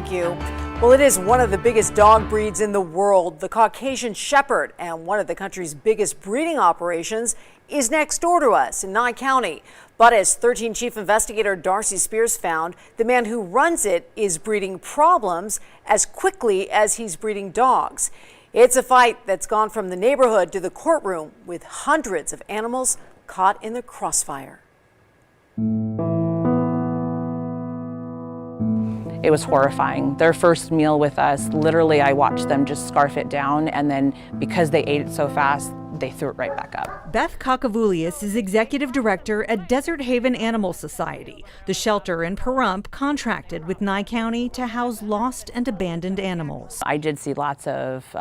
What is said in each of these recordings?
thank you. Well, it is one of the biggest dog breeds in the world, the Caucasian Shepherd, and one of the country's biggest breeding operations is next door to us in Nye County. But as 13 Chief Investigator Darcy Spears found, the man who runs it is breeding problems as quickly as he's breeding dogs. It's a fight that's gone from the neighborhood to the courtroom, with hundreds of animals caught in the crossfire. It was horrifying. Their first meal with us, literally I watched them just scarf it down, and then because they ate it so fast, they threw it right back up. Beth Kakavoulias is executive director at Desert Haven Animal Society. The shelter in Pahrump contracted with Nye County to house lost and abandoned animals. I did see lots of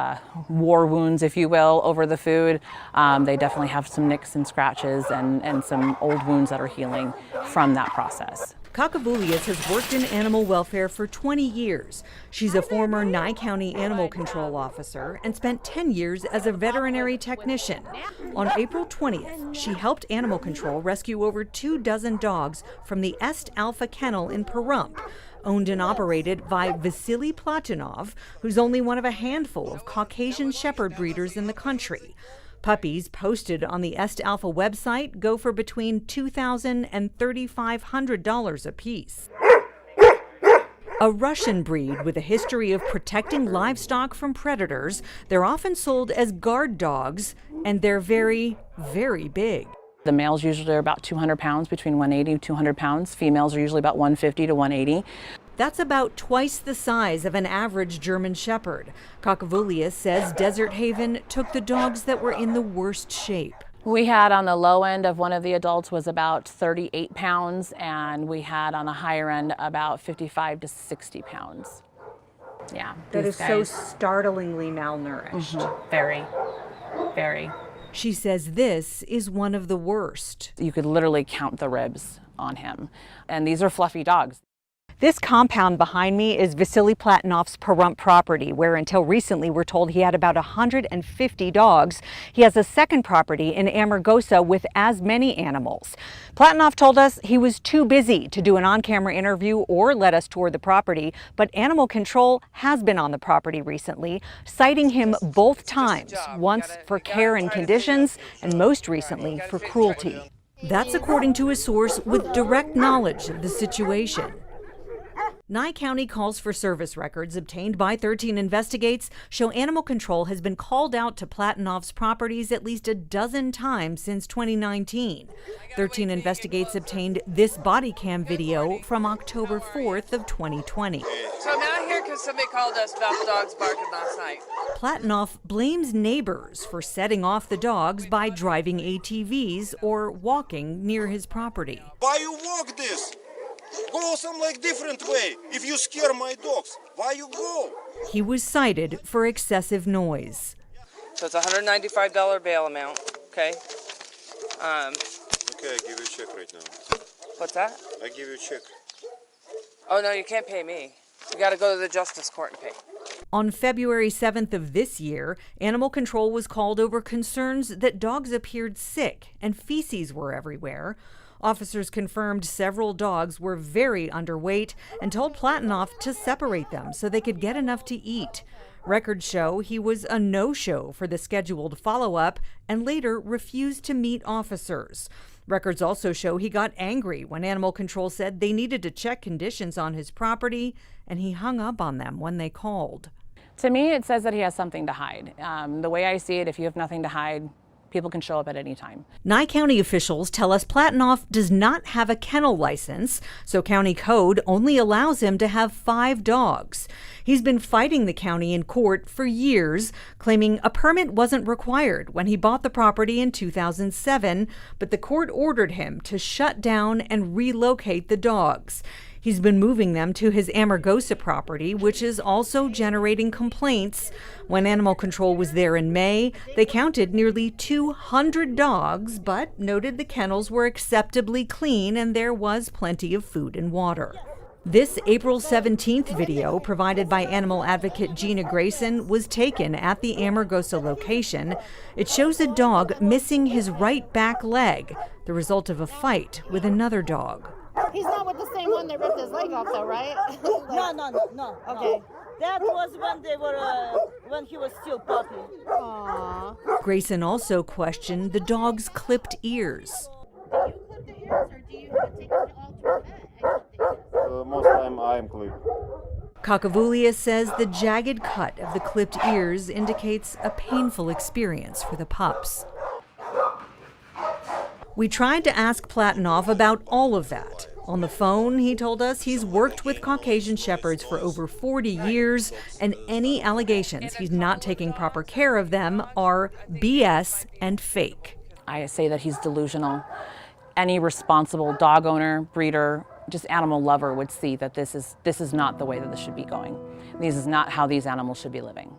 war wounds, if you will, over the food. They definitely have some nicks and scratches and some old wounds that are healing from that process. Kakavoulias has worked in animal welfare for 20 years. She's a former Nye County animal control officer and spent 10 years as a veterinary technician. On April 20th, she helped animal control rescue over 24 dogs from the Est Alpha Kennel in Pahrump, owned and operated by Vasily Platonov, who's only one of a handful of Caucasian Shepherd breeders in the country. Puppies posted on the Est Alpha website go for between $2,000 and $3,500 apiece. A Russian breed with a history of protecting livestock from predators, they're often sold as guard dogs, and they're very, very big. The males usually are about 200 pounds, between 180 and 200 pounds. Females are usually about 150 to 180. That's about twice the size of an average German Shepherd. Kakavoulias says Desert Haven took the dogs that were in the worst shape. We had on the low end of one of the adults was about 38 pounds, and we had on the higher end about 55 to 60 pounds. Yeah. That is so startlingly malnourished. Mm-hmm. Very, very. She says this is one of the worst. You could literally count the ribs on him. And these are fluffy dogs. This compound behind me is Vasily Platonov's Pahrump property, where until recently we're told he had about 150 dogs. He has a second property in Amargosa with as many animals. Platonov told us he was too busy to do an on-camera interview or let us tour the property, but Animal Control has been on the property recently, citing him both times, once for care and conditions and most recently for cruelty. That's according to a source with direct knowledge of the situation. Nye County calls for service records obtained by 13 Investigates show Animal Control has been called out to Platonov's properties at least a dozen times since 2019. 13 Investigates obtained this body cam video from October 4th of 2020. So I'm out here because somebody called us about the dogs barking last night. Platonov blames neighbors for setting off the dogs by driving ATVs or walking near his property. Why you walk this? Go some like different way. If you scare my dogs, why you go? He was cited for excessive noise. So it's a $195 bail amount, okay? Okay, I give you a check right now. What's that? I give you a check. Oh, no, you can't pay me. You got to go to the justice court and pay. On February 7th of this year, Animal Control was called over concerns that dogs appeared sick and feces were everywhere. Officers confirmed several dogs were very underweight and told Platonov to separate them so they could get enough to eat. Records show he was a no-show for the scheduled follow-up and later refused to meet officers. Records also show he got angry when Animal Control said they needed to check conditions on his property, and he hung up on them when they called. To me, it says that he has something to hide. The way I see it, if you have nothing to hide, people can show up at any time. Nye County officials tell us Platonov does not have a kennel license, so county code only allows him to have 5 dogs. He's been fighting the county in court for years, claiming a permit wasn't required when he bought the property in 2007, but the court ordered him to shut down and relocate the dogs. He's been moving them to his Amargosa property, which is also generating complaints. When Animal Control was there in May, they counted nearly 200 dogs, but noted the kennels were acceptably clean and there was plenty of food and water. This April 17th video, provided by animal advocate Gina Grayson, was taken at the Amargosa location. It shows a dog missing his right back leg, the result of a fight with another dog. He's not with the same one that ripped his leg off, though, right? No. Okay. That was when they were when he was still puppy. Aww. Grayson also questioned the dog's clipped ears. Do you clip the ears, or do you take it all to a vet? Most time I am clean. Kakavoulia says the jagged cut of the clipped ears indicates a painful experience for the pups. We tried to ask Platinov about all of that. On the phone, he told us he's worked with Caucasian Shepherds for over 40 years, and any allegations he's not taking proper care of them are BS and fake. I say that he's delusional. Any responsible dog owner, breeder, just animal lover would see that this is not the way that this should be going. This is not how these animals should be living.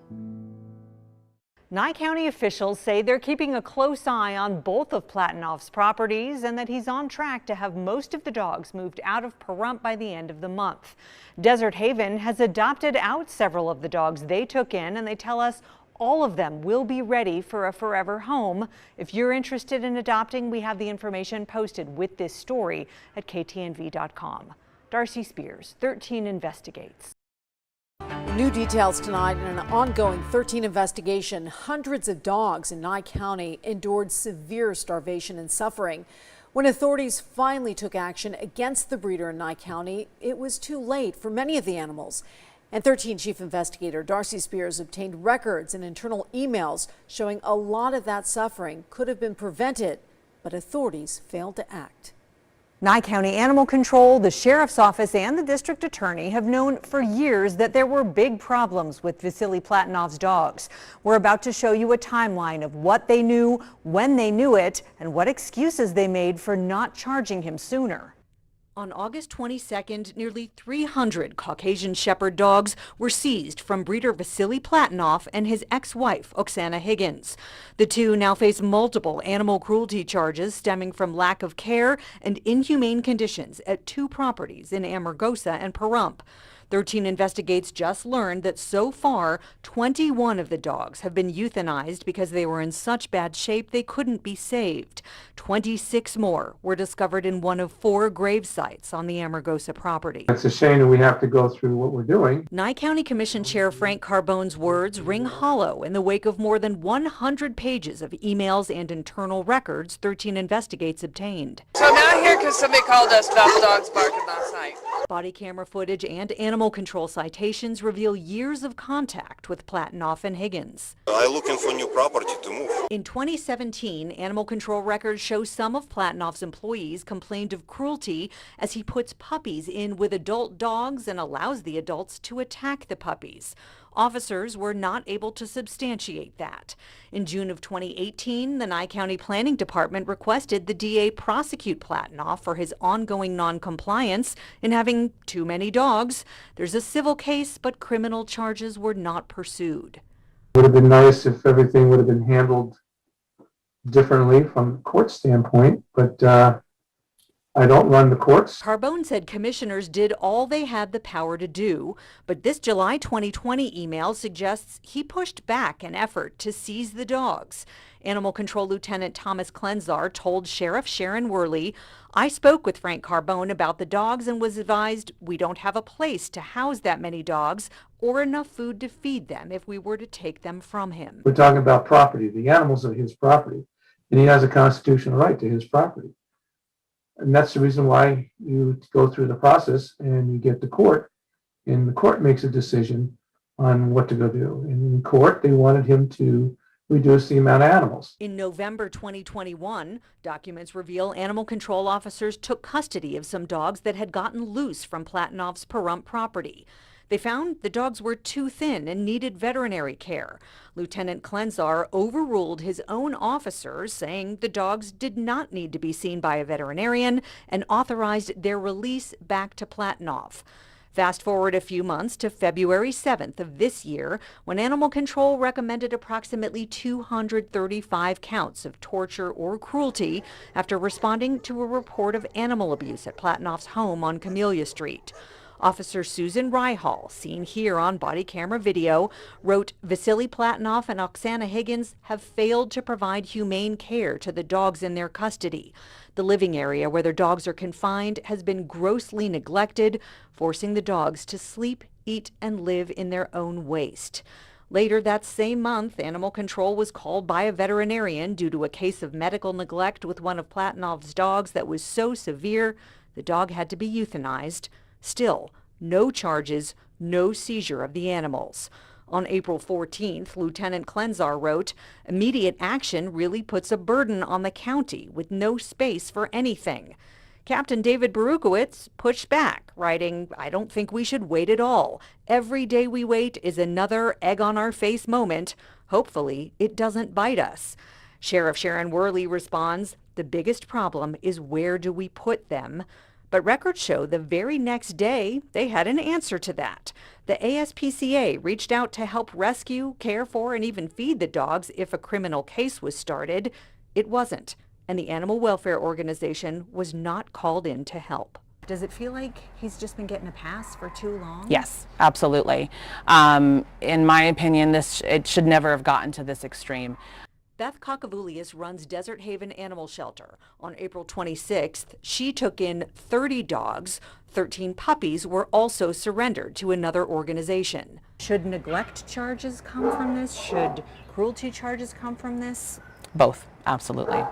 Nye County officials say they're keeping a close eye on both of Platinov's properties and that he's on track to have most of the dogs moved out of Pahrump by the end of the month. Desert Haven has adopted out several of the dogs they took in, and they tell us all of them will be ready for a forever home. If you're interested in adopting, we have the information posted with this story at ktnv.com. Darcy Spears, 13 Investigates. New details tonight in an ongoing 13 investigation. Hundreds of dogs in Nye County endured severe starvation and suffering. When authorities finally took action against the breeder in Nye County, it was too late for many of the animals. And 13 Chief Investigator Darcy Spears obtained records and internal emails showing a lot of that suffering could have been prevented, but authorities failed to act. Nye County Animal Control, the Sheriff's Office, and the District Attorney have known for years that there were big problems with Vasily Platinov's dogs. We're about to show you a timeline of what they knew, when they knew it, and what excuses they made for not charging him sooner. On August 22nd, nearly 300 Caucasian Shepherd dogs were seized from breeder Vasily Platinov and his ex-wife, Oksana Higgins. The two now face multiple animal cruelty charges stemming from lack of care and inhumane conditions at two properties in Amargosa and Pahrump. 13 Investigates just learned that so far, 21 of the dogs have been euthanized because they were in such bad shape they couldn't be saved. 26 more were discovered in one of 4 grave sites on the Amargosa property. It's a shame that we have to go through what we're doing. Nye County Commission Chair Frank Carbone's words ring hollow in the wake of more than 100 pages of emails and internal records 13 Investigates obtained. So I'm out here because somebody called us about the dogs barking last night. Body camera footage and animal control citations reveal years of contact with Platinov and Higgins. I'm looking for new property to move. In 2017, animal control records show some of Platinov's employees complained of cruelty as he puts puppies in with adult dogs and allows the adults to attack the puppies. Officers were not able to substantiate that. In June of 2018, the Nye County Planning Department requested the DA prosecute Platinov for his ongoing noncompliance in having too many dogs. There's a civil case, but criminal charges were not pursued. It would have been nice if everything would have been handled differently from the court standpoint, but I don't run the courts. Carbone said commissioners did all they had the power to do, but this July 2020 email suggests he pushed back an effort to seize the dogs. Animal Control Lieutenant Thomas Klenzar told Sheriff Sharon Worley, "I spoke with Frank Carbone about the dogs and was advised we don't have a place to house that many dogs or enough food to feed them if we were to take them from him." We're talking about property. The animals are his property, and he has a constitutional right to his property. And that's the reason why you go through the process and you get to court, and the court makes a decision on what to go do. And in court, they wanted him to reduce the amount of animals. In November 2021, documents reveal animal control officers took custody of some dogs that had gotten loose from Platinov's Pahrump property. They found the dogs were too thin and needed veterinary care. Lieutenant Klenzar overruled his own officers, saying the dogs did not need to be seen by a veterinarian and authorized their release back to Platinov. Fast forward a few months to February 7th of this year, when Animal Control recommended approximately 235 counts of torture or cruelty after responding to a report of animal abuse at Platinov's home on Camellia Street. Officer Susan Ryhall, seen here on body camera video, wrote, Vasily Platonov and Oksana Higgins have failed to provide humane care to the dogs in their custody. The living area where their dogs are confined has been grossly neglected, forcing the dogs to sleep, eat, and live in their own waste. Later that same month, Animal Control was called by a veterinarian due to a case of medical neglect with one of Platonov's dogs that was so severe the dog had to be euthanized. Still, no charges, no seizure of the animals. On April 14th, Lieutenant Klenzar wrote, immediate action really puts a burden on the county with no space for anything. Captain David Berukowitz pushed back, writing, I don't think we should wait at all. Every day we wait is another egg on our face moment. Hopefully, it doesn't bite us. Sheriff Sharon Worley responds, the biggest problem is where do we put them? But records show the very next day they had an answer to that. The ASPCA reached out to help rescue, care for, and even feed the dogs if a criminal case was started. It wasn't. And the Animal Welfare Organization was not called in to help. Does it feel like he's just been getting a pass for too long? Yes, absolutely. In my opinion, it should never have gotten to this extreme. Beth Kakavoulias runs Desert Haven Animal Shelter. On April 26th, she took in 30 dogs. 13 puppies were also surrendered to another organization. Should neglect charges come from this? Should cruelty charges come from this? Both, absolutely.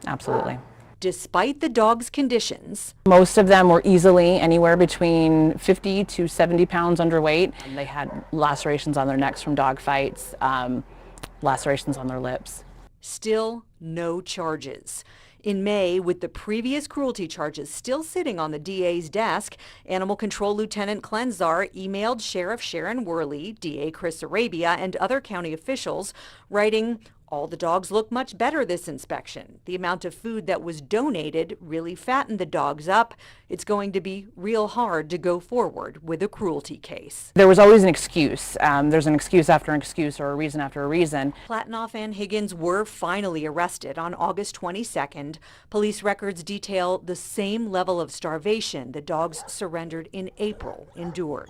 Absolutely. Despite the dogs' conditions, most of them were easily anywhere between 50 to 70 pounds underweight. They had lacerations on their necks from dog fights, lacerations on their lips. Still no charges. In May, with the previous cruelty charges still sitting on the DA's desk, Animal Control Lieutenant Klenzar emailed Sheriff Sharon Worley, DA Chris Arabia, and other county officials, writing, all the dogs look much better this inspection. The amount of food that was donated really fattened the dogs up. It's going to be real hard to go forward with a cruelty case. There was always an excuse. There's an excuse after an excuse or a reason after a reason. Platonov and Higgins were finally arrested on August 22nd. Police records detail the same level of starvation the dogs surrendered in April endured.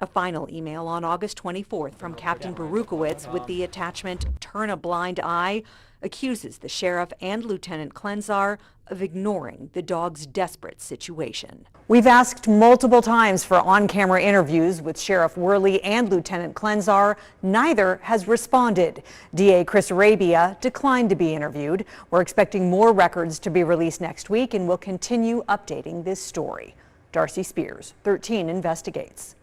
A final email on August 24th from Captain Berukowitz with the attachment, turn a blind eye, accuses the sheriff and Lieutenant Klenzar of ignoring the dog's desperate situation. We've asked multiple times for on-camera interviews with Sheriff Worley and Lieutenant Klenzar. Neither has responded. DA Chris Arabia declined to be interviewed. We're expecting more records to be released next week and will continue updating this story. Darcy Spears, 13 Investigates.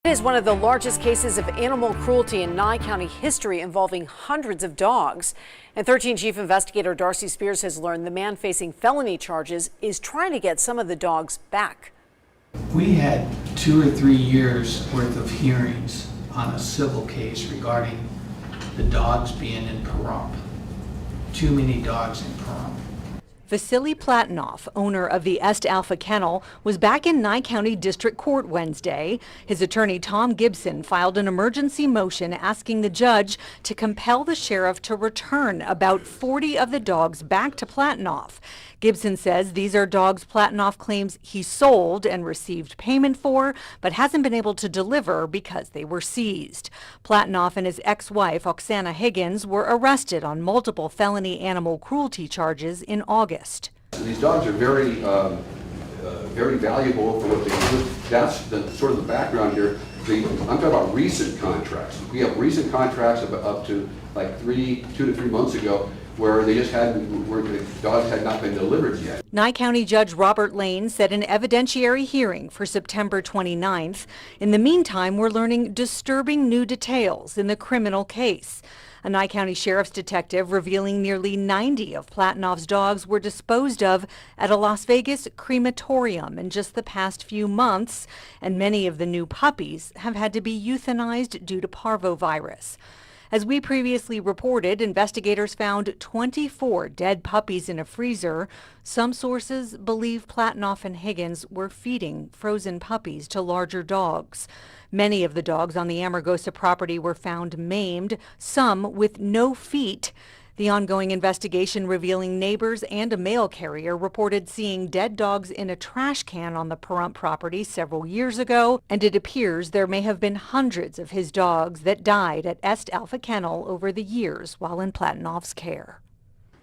It is one of the largest cases of animal cruelty in Nye County history involving hundreds of dogs. And 13 Chief Investigator Darcy Spears has learned the man facing felony charges is trying to get some of the dogs back. We had 2 or 3 years worth of hearings on a civil case regarding the dogs being in Pahrump. Too many dogs in Pahrump. Vasily Platonov, owner of the Est Alpha Kennel, was back in Nye County District Court Wednesday. His attorney Tom Gibson filed an emergency motion asking the judge to compel the sheriff to return about 40 of the dogs back to Platonov. Gibson says these are dogs Platonov claims he sold and received payment for, but hasn't been able to deliver because they were seized. Platonov and his ex-wife, Oksana Higgins, were arrested on multiple felony animal cruelty charges in August. These dogs are very valuable for what they do. That's sort of the background here. I'm talking about recent contracts. We have recent contracts up to like 2 to 3 months ago where they just where the dogs had not been delivered yet. Nye County Judge Robert Lane set an evidentiary hearing for September 29th. In the meantime, we're learning disturbing new details in the criminal case. A Nye County Sheriff's detective revealing nearly 90 of Platonov's dogs were disposed of at a Las Vegas crematorium in just the past few months, and many of the new puppies have had to be euthanized due to parvovirus. As we previously reported, investigators found 24 dead puppies in a freezer. Some sources believe Platonov and Higgins were feeding frozen puppies to larger dogs. Many of the dogs on the Amargosa property were found maimed, some with no feet. The ongoing investigation revealing neighbors and a mail carrier reported seeing dead dogs in a trash can on the Pahrump property several years ago, and it appears there may have been hundreds of his dogs that died at Est Alpha Kennel over the years while in Platonov's care.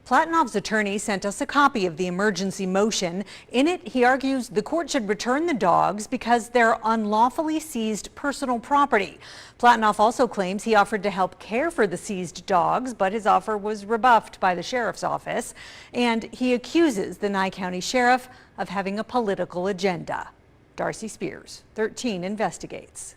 Platonov's attorney sent us a copy of the emergency motion. In it, he argues the court should return the dogs because they're unlawfully seized personal property. Platonov also claims he offered to help care for the seized dogs, but his offer was rebuffed by the sheriff's office. And he accuses the Nye County sheriff of having a political agenda. Darcy Spears, 13 Investigates.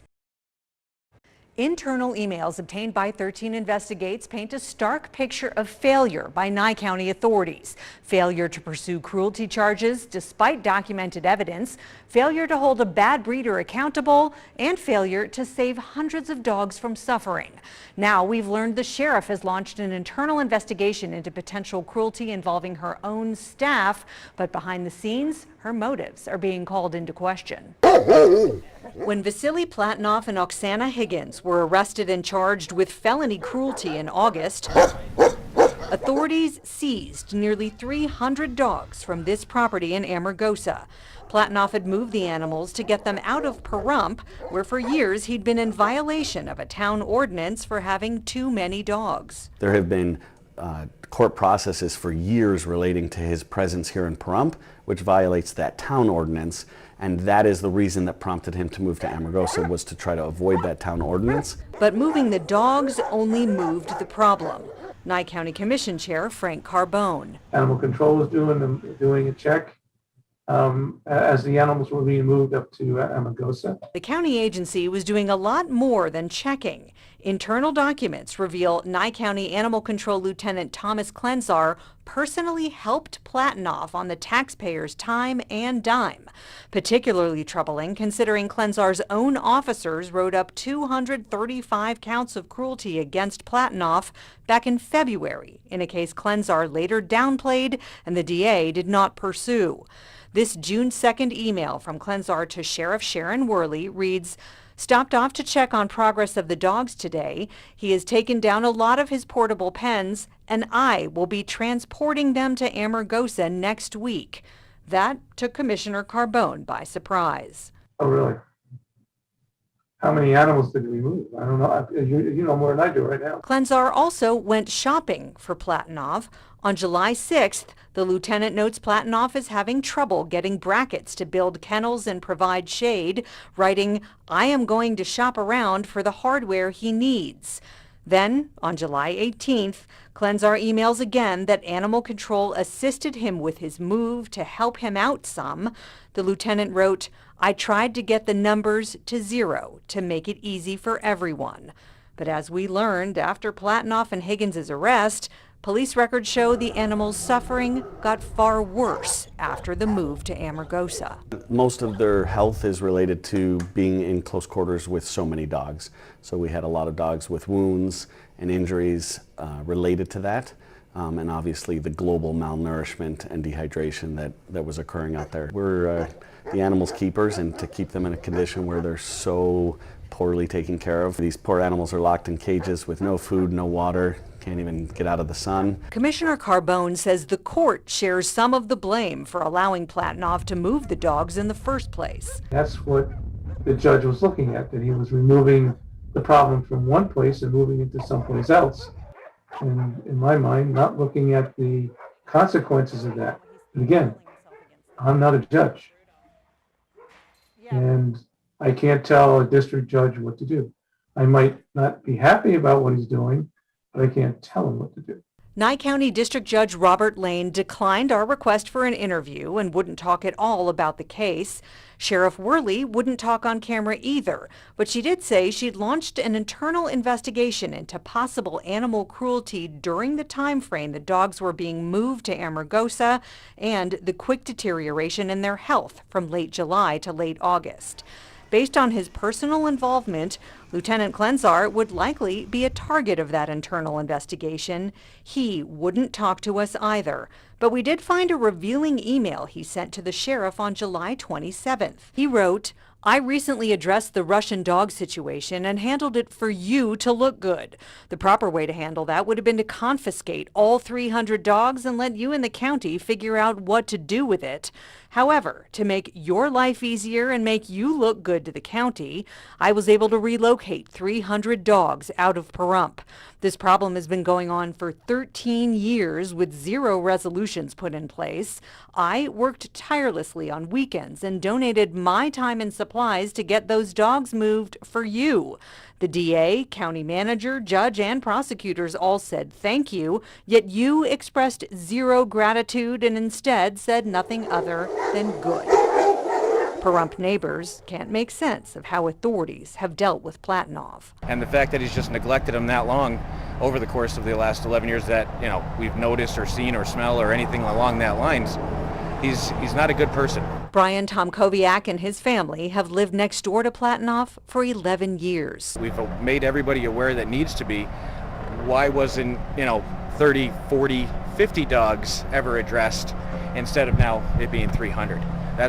Internal emails obtained by 13 Investigates paint a stark picture of failure by Nye County authorities. Failure to pursue cruelty charges despite documented evidence, failure to hold a bad breeder accountable, and failure to save hundreds of dogs from suffering. Now we've learned the sheriff has launched an internal investigation into potential cruelty involving her own staff, but behind the scenes, her motives are being called into question. When Vasily Platonov and Oksana Higgins were arrested and charged with felony cruelty in August, authorities seized nearly 300 dogs from this property in Amargosa. Platonov had moved the animals to get them out of Pahrump, where for years he'd been in violation of a town ordinance for having too many dogs. There have been court processes for years relating to his presence here in Pahrump, which violates that town ordinance, and that is the reason that prompted him to move to Amargosa, was to try to avoid that town ordinance. But moving the dogs only moved the problem. Nye County Commission Chair Frank Carbone. Animal Control is doing a check as the animals were being moved up to Amargosa. The county agency was doing a lot more than checking. Internal documents reveal Nye County Animal Control Lieutenant Thomas Klenzar personally helped Platonov on the taxpayers' time and dime. Particularly troubling considering Klenzar's own officers wrote up 235 counts of cruelty against Platonov back in February in a case Klenzar later downplayed and the DA did not pursue. This June 2nd email from Klenzar to Sheriff Sharon Worley reads, "Stopped off to check on progress of the dogs today. He has taken down a lot of his portable pens, and I will be transporting them to Amargosa next week." That took Commissioner Carbone by surprise. Oh, really? How many animals did we move? I don't know. You know more than I do right now. Klenzar also went shopping for Platonov. On July 6th, the lieutenant notes Platonov is having trouble getting brackets to build kennels and provide shade, writing, "I am going to shop around for the hardware he needs." Then, on July 18th, Klenzar emails again that Animal Control assisted him with his move to help him out some. The lieutenant wrote, "I tried to get the numbers to 0 to make it easy for everyone." But as we learned after Platonov and Higgins' arrest, police records show the animals' suffering got far worse after the move to Amargosa. Most of their health is related to being in close quarters with so many dogs. So we had a lot of dogs with wounds and injuries related to that. And obviously the global malnourishment and dehydration that was occurring out there. We're the animals' keepers, and to keep them in a condition where they're so poorly taken care of. These poor animals are locked in cages with no food, no water, can't even get out of the sun. Commissioner Carbone says the court shares some of the blame for allowing Platonov to move the dogs in the first place. That's what the judge was looking at, that he was removing the problem from one place and moving it to someplace else. And in my mind, not looking at the consequences of that. And again, I'm not a judge. And I can't tell a district judge what to do. I might not be happy about what he's doing, but I can't tell him what to do. Nye County District Judge Robert Lane declined our request for an interview and wouldn't talk at all about the case. Sheriff Worley wouldn't talk on camera either, but she did say she'd launched an internal investigation into possible animal cruelty during the time frame the dogs were being moved to Amargosa and the quick deterioration in their health from late July to late August. Based on his personal involvement, Lieutenant Klenzar would likely be a target of that internal investigation. He wouldn't talk to us either, but we did find a revealing email he sent to the sheriff on July 27th. He wrote, I recently addressed the Russian dog situation and handled it for you to look good. The proper way to handle that would have been to confiscate all 300 dogs and let you and the county figure out what to do with it. However, to make your life easier and make you look good to the county, I was able to relocate 300 dogs out of Pahrump. This problem has been going on for 13 years with 0 resolutions put in place. I worked tirelessly on weekends and donated my time and supplies to get those dogs moved for you. The DA, county manager, judge, and prosecutors all said thank you, yet you expressed 0 gratitude and instead said nothing other than good. Pahrump neighbors can't make sense of how authorities have dealt with Platinov. And the fact that he's just neglected him that long over the course of the last 11 years that, we've noticed or seen or smell or anything along that lines, he's not a good person. Brian Tomkowiak and his family have lived next door to Platinov for 11 years. We've made everybody aware that needs to be. Why wasn't, 30, 40, 50 dogs ever addressed instead of now it being 300?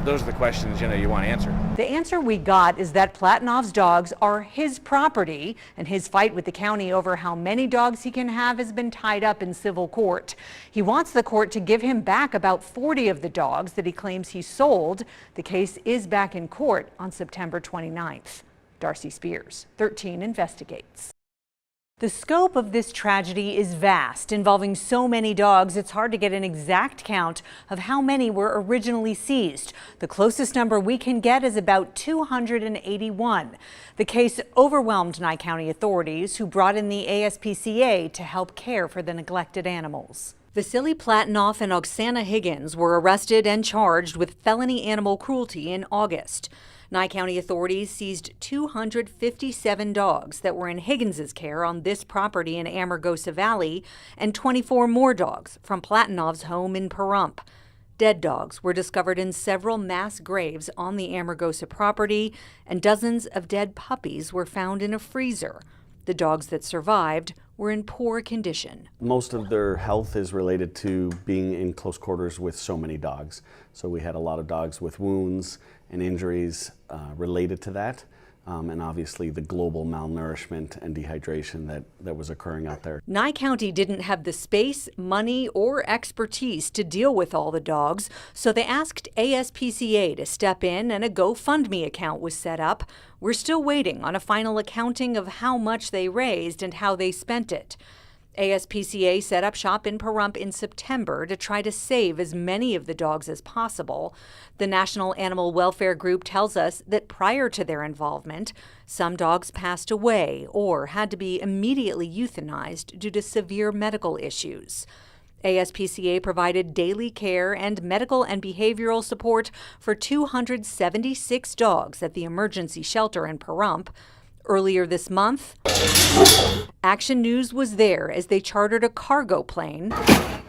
Those are the questions, you want to answer. The answer we got is that Platinov's dogs are his property, and his fight with the county over how many dogs he can have has been tied up in civil court. He wants the court to give him back about 40 of the dogs that he claims he sold. The case is back in court on September 29th. Darcy Spears, 13 Investigates. The scope of this tragedy is vast, involving so many dogs it's hard to get an exact count of how many were originally seized. The closest number we can get is about 281. The case overwhelmed Nye County authorities, who brought in the ASPCA to help care for the neglected animals. Vasily Platinov and Oksana Higgins were arrested and charged with felony animal cruelty in August. Nye County authorities seized 257 dogs that were in Higgins's care on this property in Amargosa Valley and 24 more dogs from Platinov's home in Pahrump. Dead dogs were discovered in several mass graves on the Amargosa property, and dozens of dead puppies were found in a freezer. The dogs that survived were in poor condition. Most of their health is related to being in close quarters with so many dogs. So we had a lot of dogs with wounds and injuries related to that. And obviously the global malnourishment and dehydration that was occurring out there. Nye County didn't have the space, money, or expertise to deal with all the dogs, so they asked ASPCA to step in, and a GoFundMe account was set up. We're still waiting on a final accounting of how much they raised and how they spent it. ASPCA set up shop in Pahrump in September to try to save as many of the dogs as possible. The National Animal Welfare Group tells us that prior to their involvement, some dogs passed away or had to be immediately euthanized due to severe medical issues. ASPCA provided daily care and medical and behavioral support for 276 dogs at the emergency shelter in Pahrump. Earlier this month, Action News was there as they chartered a cargo plane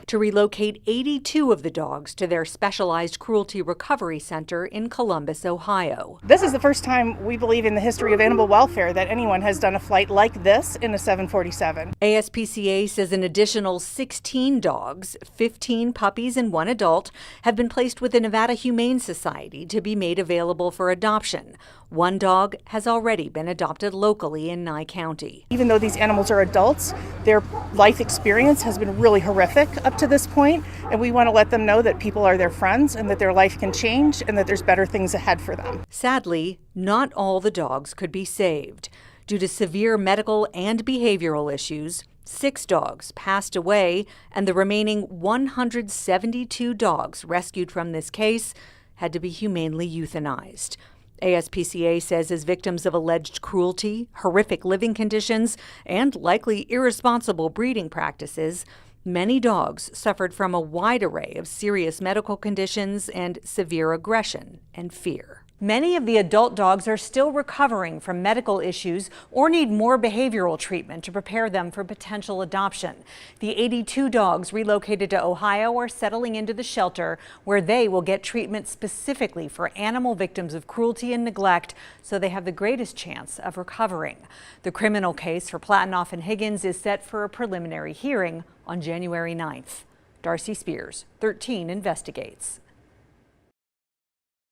to relocate 82 of the dogs to their specialized cruelty recovery center in Columbus, Ohio. This is the first time, we believe, in the history of animal welfare that anyone has done a flight like this in a 747. ASPCA says an additional 16 dogs, 15 puppies and 1 adult, have been placed with the Nevada Humane Society to be made available for adoption. 1 dog has already been adopted locally in Nye County. Even though these animals are adults, their life experience has been really horrific up to this point, and we want to let them know that people are their friends and that their life can change and that there's better things ahead for them. Sadly, not all the dogs could be saved. Due to severe medical and behavioral issues, 6 dogs passed away, and the remaining 172 dogs rescued from this case had to be humanely euthanized. ASPCA says as victims of alleged cruelty, horrific living conditions, and likely irresponsible breeding practices, many dogs suffered from a wide array of serious medical conditions and severe aggression and fear. Many of the adult dogs are still recovering from medical issues or need more behavioral treatment to prepare them for potential adoption. The 82 dogs relocated to Ohio are settling into the shelter, where they will get treatment specifically for animal victims of cruelty and neglect, so they have the greatest chance of recovering. The criminal case for Platinov and Higgins is set for a preliminary hearing on January 9th. Darcy Spears, 13 Investigates.